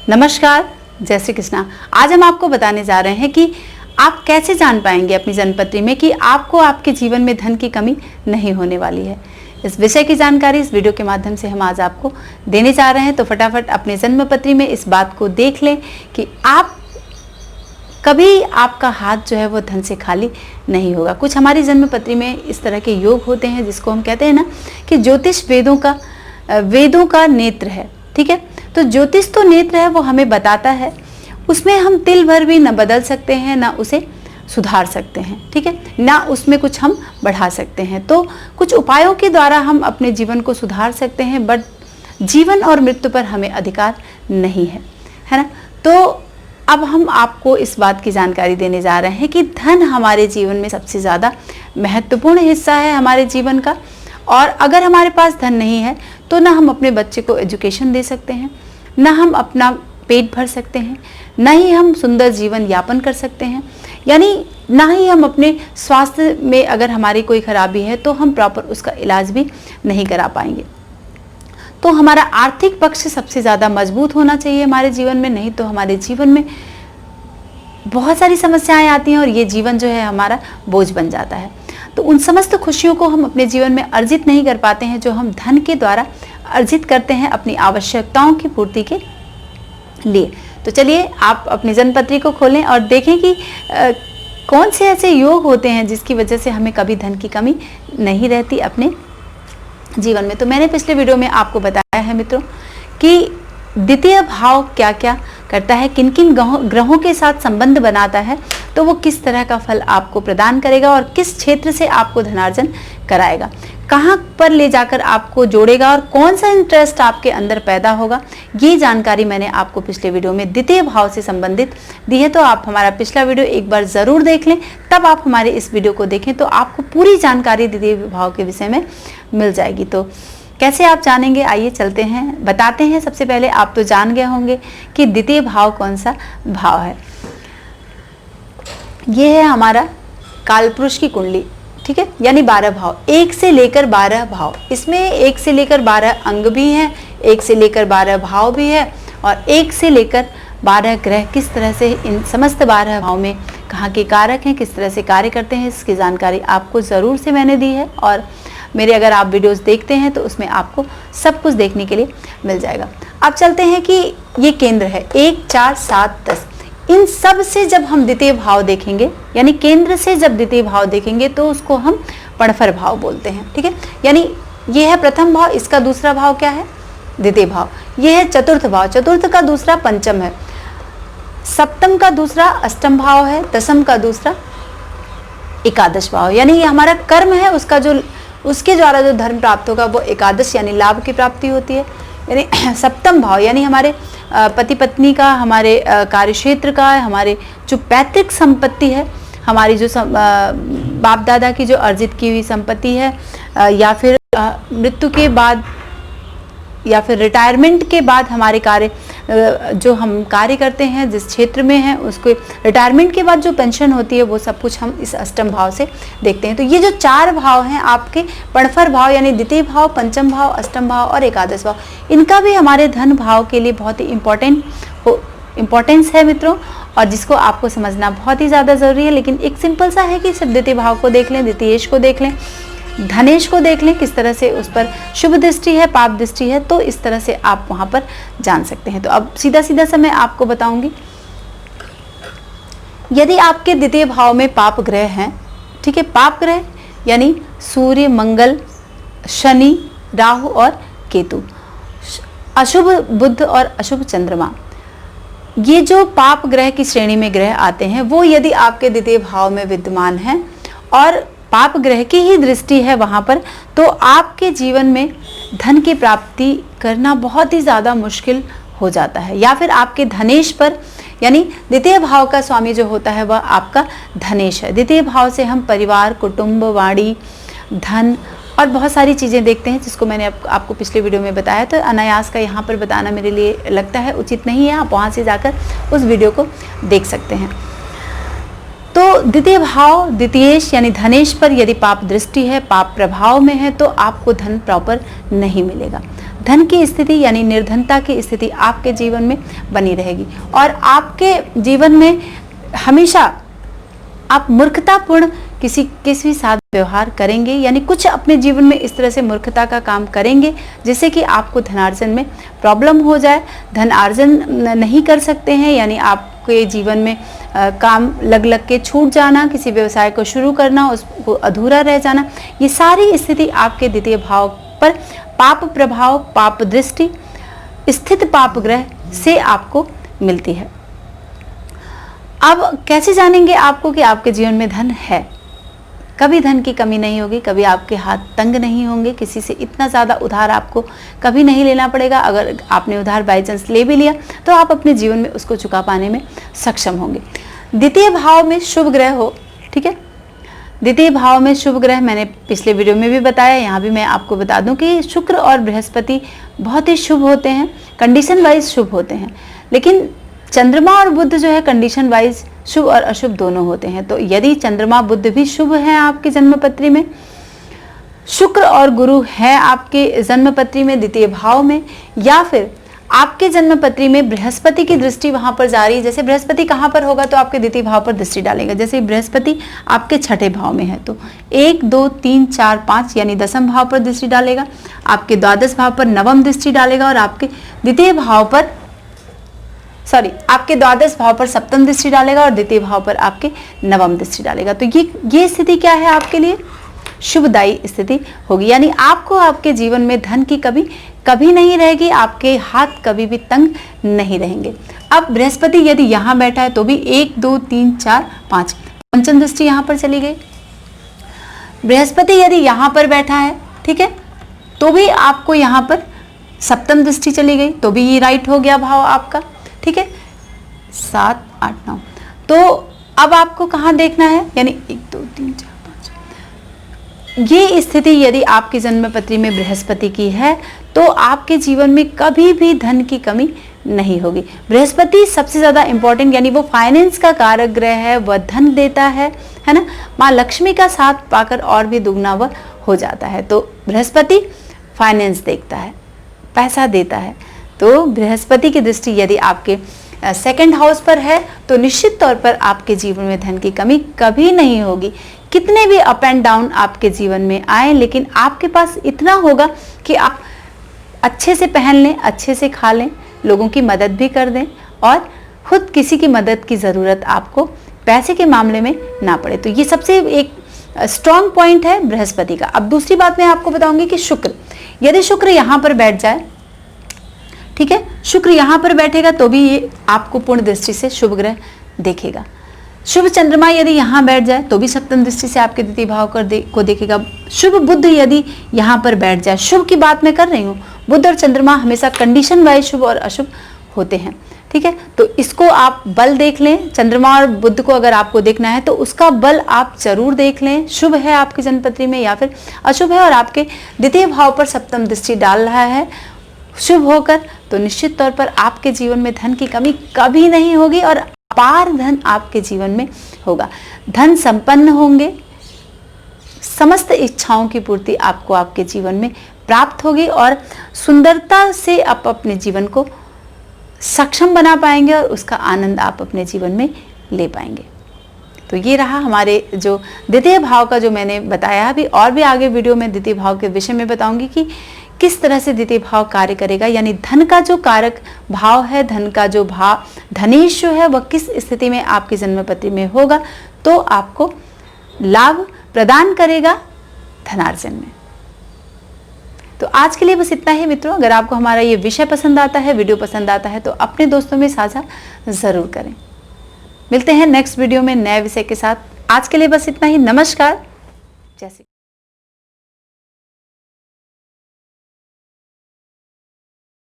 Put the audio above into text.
नमस्कार, जय श्री कृष्णा। आज हम आपको बताने जा रहे हैं कि आप कैसे जान पाएंगे अपनी जन्मपत्री में कि आपको आपके जीवन में धन की कमी नहीं होने वाली है। इस विषय की जानकारी इस वीडियो के माध्यम से हम आज आपको देने जा रहे हैं। तो फटाफट अपने जन्मपत्री में इस बात को देख लें कि आप कभी आपका हाथ जो है वो धन से खाली नहीं होगा। कुछ हमारी जन्मपत्री में इस तरह के योग होते हैं जिसको हम कहते हैं ना कि ज्योतिष वेदों का नेत्र है। ठीक है, तो ज्योतिष तो नेत्र है, वो हमें बताता है, उसमें हम तिल भर भी न बदल सकते हैं ना उसे सुधार सकते हैं। ठीक है, ना उसमें कुछ हम बढ़ा सकते हैं। तो कुछ उपायों के द्वारा हम अपने जीवन को सुधार सकते हैं, बट जीवन और मृत्यु पर हमें अधिकार नहीं है, है ना। तो अब हम आपको इस बात की जानकारी देने जा रहे हैं कि धन हमारे जीवन में सबसे ज़्यादा महत्वपूर्ण हिस्सा है हमारे जीवन का। और अगर हमारे पास धन नहीं है तो ना हम अपने बच्चे को एजुकेशन दे सकते हैं, ना हम अपना पेट भर सकते हैं, ना ही हम सुंदर जीवन यापन कर सकते हैं, यानी ना ही हम अपने स्वास्थ्य में अगर हमारी कोई खराबी है तो हम प्रॉपर उसका इलाज भी नहीं करा पाएंगे। तो हमारा आर्थिक पक्ष सबसे ज़्यादा मजबूत होना चाहिए हमारे जीवन में, नहीं तो हमारे जीवन में बहुत सारी समस्याएं आती हैं और ये जीवन जो है हमारा बोझ बन जाता है। तो उन समस्त खुशियों को हम अपने जीवन में अर्जित नहीं कर पाते हैं जो हम धन के द्वारा अर्जित करते हैं अपनी आवश्यकताओं की पूर्ति के लिए। तो चलिए आप अपनी जन्मपत्री को खोलें और देखें कि कौन से ऐसे योग होते हैं जिसकी वजह से हमें कभी धन की कमी नहीं रहती अपने जीवन में। तो मैंने पिछले वीडियो में आपको बताया है मित्रों कि द्वितीय भाव क्या क्या करता है, किन किन ग्रहों के साथ संबंध बनाता है, तो वो किस तरह का फल आपको प्रदान करेगा और किस क्षेत्र से आपको धनार्जन कराएगा, कहाँ पर ले जाकर आपको जोड़ेगा और कौन सा इंटरेस्ट आपके अंदर पैदा होगा। ये जानकारी मैंने आपको पिछले वीडियो में द्वितीय भाव से संबंधित दी है। तो आप हमारा पिछला वीडियो एक बार ज़रूर देख लें, तब आप हमारे इस वीडियो को देखें तो आपको पूरी जानकारी द्वितीय भाव के विषय में मिल जाएगी। तो कैसे आप जानेंगे, आइए चलते हैं, बताते हैं। सबसे पहले आप तो जान गए होंगे कि द्वितीय भाव कौन सा भाव है। ये है हमारा कालपुरुष की कुंडली, ठीक है, यानी 12 भाव, 1 से लेकर 12 भाव। इसमें 1 से लेकर 12 अंग भी हैं, 1 से लेकर 12 भाव भी है और 1 से लेकर 12 ग्रह किस तरह से इन समस्त 12 भाव में कहाँ के कारक हैं, किस तरह से कार्य करते हैं, इसकी जानकारी आपको ज़रूर से मैंने दी है। और मेरे अगर आप वीडियोस देखते हैं तो उसमें आपको सब कुछ देखने के लिए मिल जाएगा। अब चलते हैं कि ये केंद्र है 1, 4, 7, 10। इन सब से जब हम द्वितीय भाव देखेंगे, यानी केंद्र से जब द्वितीय भाव देखेंगे तो उसको हम पणफर भाव बोलते हैं। ठीक है, यानी ये है प्रथम भाव, इसका दूसरा भाव क्या है, द्वितीय भाव। ये है चतुर्थ भाव, चतुर्थ का दूसरा पंचम है, सप्तम का दूसरा अष्टम भाव है, दशम का दूसरा एकादश भाव। यानी ये हमारा कर्म है, उसके द्वारा जो धर्म प्राप्त होगा वो एकादश यानी लाभ की प्राप्ति होती है। यानी सप्तम भाव यानी हमारे पति पत्नी का, हमारे कार्यक्षेत्र का, हमारे जो पैतृक संपत्ति है, हमारी जो बाप दादा की जो अर्जित की हुई संपत्ति है, या फिर मृत्यु के बाद या फिर रिटायरमेंट के बाद हमारे कार्य जो हम कार्य करते हैं जिस क्षेत्र में है, उसको रिटायरमेंट के बाद जो पेंशन होती है वो सब कुछ हम इस अष्टम भाव से देखते हैं। तो ये जो 4 भाव हैं आपके पणफर भाव, यानी द्वितीय भाव, पंचम भाव, अष्टम भाव और एकादश भाव, इनका भी हमारे धन भाव के लिए बहुत ही इम्पोर्टेंस है मित्रों, और जिसको आपको समझना बहुत ही ज़्यादा ज़रूरी है। लेकिन एक सिंपल सा है कि सिर्फ द्वितीय भाव को देख लें, द्वितीयेश को देख लें, धनेश को देख लें, किस तरह से उस पर शुभ दृष्टि है, पाप दृष्टि है, तो इस तरह से आप वहां पर जान सकते हैं। तो अब सीधा सा मैं आपको बताऊंगी, यदि आपके द्वितीय भाव में पाप ग्रह हैं, ठीक है, पाप ग्रह यानी सूर्य, मंगल, शनि, राहु और केतु, अशुभ बुध और अशुभ चंद्रमा, ये जो पाप ग्रह की श्रेणी में ग्रह आते हैं, वो यदि आपके द्वितीय भाव में विद्यमान हैं और पाप ग्रह की ही दृष्टि है वहां पर, तो आपके जीवन में धन की प्राप्ति करना बहुत ही ज़्यादा मुश्किल हो जाता है। या फिर आपके धनेश पर, यानी द्वितीय भाव का स्वामी जो होता है वह आपका धनेश है। द्वितीय भाव से हम परिवार, कुटुंब, वाणी, धन और बहुत सारी चीज़ें देखते हैं, जिसको मैंने आपको पिछले वीडियो में बताया। तो अनायास का यहाँ पर बताना मेरे लिए लगता है उचित नहीं है, आप वहाँ से जाकर उस वीडियो को देख सकते हैं। तो द्वितीय भाव, द्वितीयेश यानी धनेश पर यदि पाप दृष्टि है, पाप प्रभाव में है, तो आपको धन प्रॉपर नहीं मिलेगा। धन की स्थिति यानी निर्धनता की स्थिति आपके जीवन में बनी रहेगी और आपके जीवन में हमेशा आप मूर्खतापूर्ण किसी साथ व्यवहार करेंगे, यानी कुछ अपने जीवन में इस तरह से मूर्खता का काम करेंगे जिससे कि आपको धनार्जन में प्रॉब्लम हो जाए, धन अर्जन नहीं कर सकते हैं, यानी आपके जीवन में काम लग के छूट जाना, किसी व्यवसाय को शुरू करना उसको अधूरा रह जाना, ये सारी स्थिति आपके द्वितीय भाव पर पाप प्रभाव, पाप दृष्टि स्थित पाप ग्रह से आपको मिलती है। अब कैसे जानेंगे आपको कि आपके जीवन में धन है? कभी धन की कमी नहीं होगी, कभी आपके हाथ तंग नहीं होंगे, किसी से इतना ज़्यादा उधार आपको कभी नहीं लेना पड़ेगा। अगर आपने उधार बाई चांस ले भी लिया तो आप अपने जीवन में उसको चुका पाने में सक्षम होंगे। द्वितीय भाव में शुभ ग्रह हो, ठीक है, द्वितीय भाव में शुभ ग्रह मैंने पिछले वीडियो में भी बताया, यहाँ भी मैं आपको बता दूं कि शुक्र और बृहस्पति बहुत ही शुभ होते हैं, कंडीशन वाइज शुभ होते हैं, लेकिन चंद्रमा और बुध जो है कंडीशन वाइज शुभ और अशुभ दोनों होते हैं। तो यदि चंद्रमा बुध भी शुभ है आपकी जन्मपत्री में, शुक्र और गुरु है आपके जन्मपत्री में द्वितीय भाव में, या फिर आपके जन्मपत्री में बृहस्पति की दृष्टि वहां पर जा रही है, जैसे बृहस्पति कहां पर होगा तो आपके द्वितीय भाव पर दृष्टि डालेगा। जैसे बृहस्पति आपके छठे भाव में है तो 1 2 3 4 5 यानी दसम भाव पर दृष्टि डालेगा, आपके द्वादश भाव पर नवम दृष्टि डालेगा और आपके द्वितीय भाव पर आपके द्वादश भाव पर सप्तम दृष्टि डालेगा और द्वितीय भाव पर आपके नवम दृष्टि डालेगा। तो ये स्थिति क्या है आपके लिए? शुभदायी स्थिति होगी, यानी आपको आपके जीवन में धन की कभी नहीं रहेगी, आपके हाथ कभी भी तंग नहीं रहेंगे। अब बृहस्पति यदि यहाँ बैठा है तो भी 1 2 3 4 5 पंचम दृष्टि यहाँ पर चली गई। बृहस्पति यदि यहाँ पर बैठा है, ठीक है, तो भी आपको यहाँ पर सप्तम दृष्टि चली गई, तो भी ये राइट हो गया भाव आपका, ठीक है, 7 8 9। तो अब आपको कहाँ देखना है, यानी 1 2 3 4 5 ये स्थिति यदि आपकी जन्मपत्री में बृहस्पति की है तो आपके जीवन में कभी भी धन की कमी नहीं होगी। बृहस्पति सबसे ज्यादा इंपॉर्टेंट, यानी वो फाइनेंस का कारक ग्रह है, वह धन देता है ना, माँ लक्ष्मी का साथ पाकर और भी दुगना वह हो जाता है। तो बृहस्पति फाइनेंस देखता है, पैसा देता है। तो बृहस्पति की दृष्टि यदि आपके सेकंड हाउस पर है तो निश्चित तौर पर आपके जीवन में धन की कमी कभी नहीं होगी। कितने भी अप एंड डाउन आपके जीवन में आए, लेकिन आपके पास इतना होगा कि आप अच्छे से पहन लें, अच्छे से खा लें, लोगों की मदद भी कर दें और खुद किसी की मदद की ज़रूरत आपको पैसे के मामले में ना पड़े। तो ये सबसे एक स्ट्रॉन्ग पॉइंट है बृहस्पति का। अब दूसरी बात मैं आपको बताऊंगी कि शुक्र, यदि शुक्र यहाँ पर बैठ जाए, ठीक है, शुक्र यहाँ पर बैठेगा तो भी ये आपको पूर्ण दृष्टि से शुभ ग्रह देखेगा। शुभ चंद्रमा यदि यहाँ बैठ जाए तो भी सप्तम दृष्टि से आपके द्वितीय भाव को देखेगा। शुभ बुध यदि यहाँ पर बैठ जाए, शुभ की बात मैं कर रही हूँ, बुध और चंद्रमा हमेशा कंडीशन वाइज शुभ और अशुभ होते हैं, ठीक है। तो इसको आप बल देख लें, चंद्रमा और बुध को अगर आपको देखना है तो उसका बल आप जरूर देख लें, शुभ है आपकी जन्मपत्री में या फिर अशुभ है और आपके द्वितीय भाव पर सप्तम दृष्टि डाल रहा है शुभ होकर, तो निश्चित तौर पर आपके जीवन में धन की कमी कभी नहीं होगी और अपार धन आपके जीवन में होगा। धन संपन्न होंगे, समस्त इच्छाओं की पूर्ति आपको आपके जीवन में प्राप्त होगी और सुंदरता से आप अपने जीवन को सक्षम बना पाएंगे और उसका आनंद आप अपने जीवन में ले पाएंगे। तो ये रहा हमारे जो द्वितीय भाव का जो मैंने बताया। अभी और भी आगे वीडियो में द्वितीय भाव के विषय में बताऊंगी कि किस तरह से द्वितीय भाव कार्य करेगा, यानी धन का जो कारक भाव है, धन का जो भाव धनेश जो है वह किस स्थिति में आपकी जन्मपत्री में होगा तो आपको लाभ प्रदान करेगा धनार्जन में। तो आज के लिए बस इतना ही मित्रों। अगर आपको हमारा ये विषय पसंद आता है, वीडियो पसंद आता है तो अपने दोस्तों में साझा जरूर करें। मिलते हैं नेक्स्ट वीडियो में नए विषय के साथ। आज के लिए बस इतना ही। नमस्कार। जय श्री